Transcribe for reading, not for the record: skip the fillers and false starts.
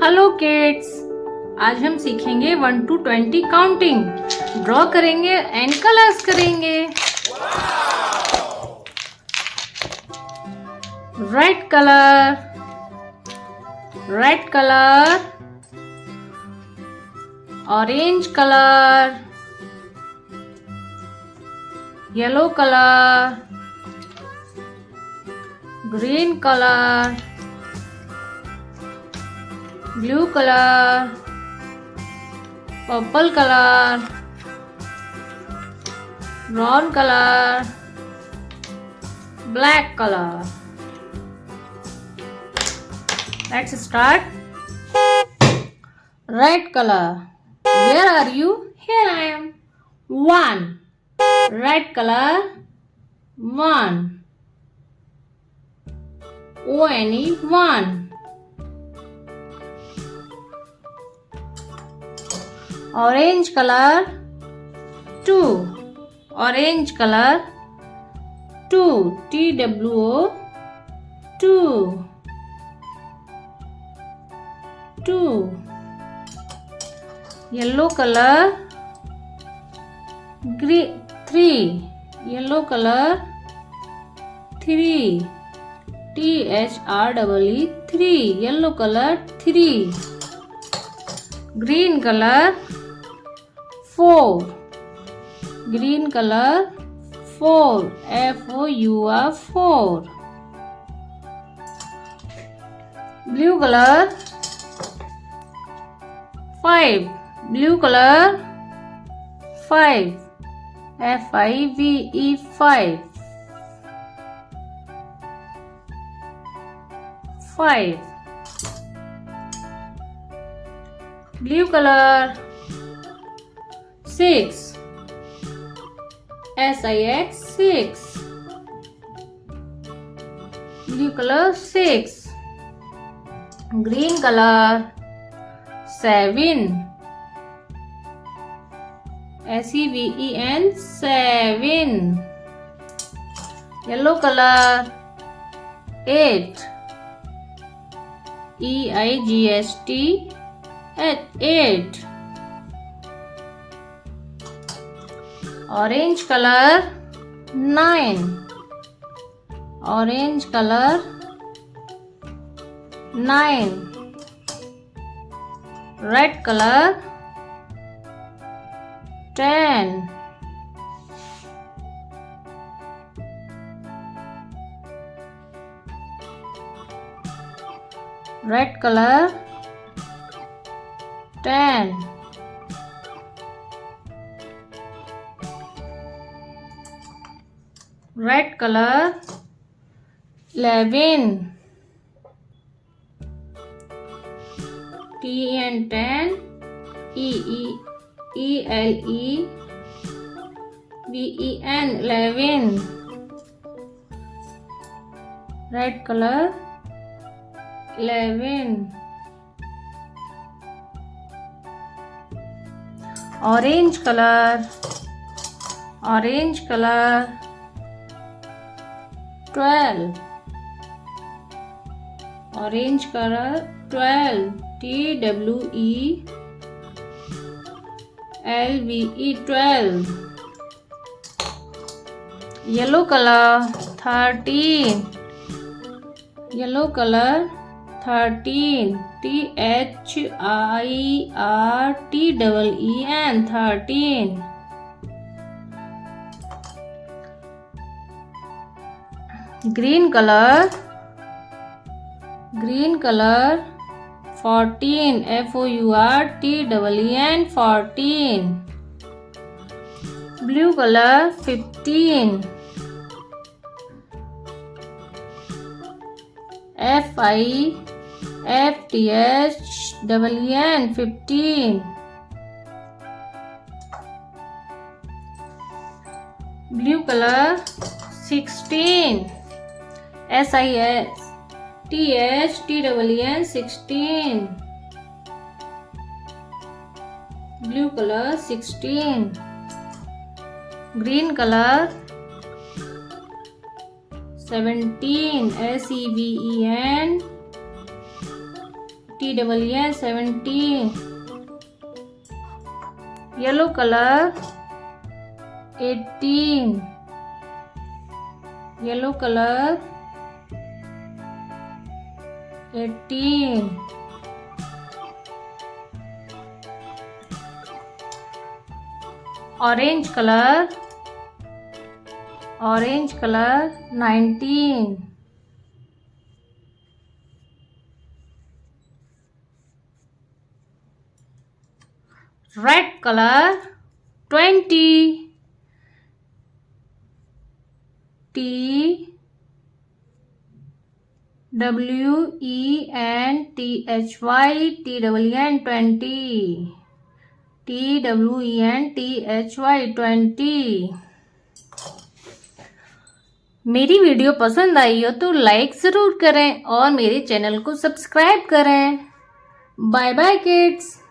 Hello kids, आज हम सीखेंगे 1 to 20 काउंटिंग। ड्रॉ करेंगे एंड कलर्स करेंगे। Red colour, red colour, orange colour, yellow colour, green colour, blue color, purple color, brown color, black color. Let's start. Red color. Where are you? Here I am. 1. Red color. 1. O-N-E 1. Orange color 2. Orange color 2. T-W-O 2. 2. Yellow color 3. Yellow color 3. T-H-R-E-E 3. Yellow color 3. Green color 4. Green color 4. F-O-U-R 4. Blue color 5. Blue color 5. F-I-V-E 5. 5. Blue color 6. S-I-X 6. Blue color 6. Green color 7. S-E-V-E-N 7. Yellow color 8. E-I-G-H-T 8. Orange color 9. Orange color 9. Red color 10. Red color 10. Red color 11. T-N 10. E-E-E-L-E-V-E-N 11. Red color 11. Orange color 12. Orange color 12. T-W-E-L-V-E 12. Yellow color 13. Yellow color 13. T-H-I-R-T-E-E-N 13. Green color 14. F-O-U-R-T-E-E-N 14. Blue color 15. F-I-F-T-H-E-N 15. Blue color 16. S-I-S-T-H-T-E-N 16. Blue color 16. Green color 17. S-E-V-E-N TEE 17. Yellow color 18. Yellow color 18. Orange color 19. Red color 20. TWENTHY 20. मेरी video पसंद आई हो तो like ज़रूर करें और मेरे channel को subscribe करें। Bye bye kids.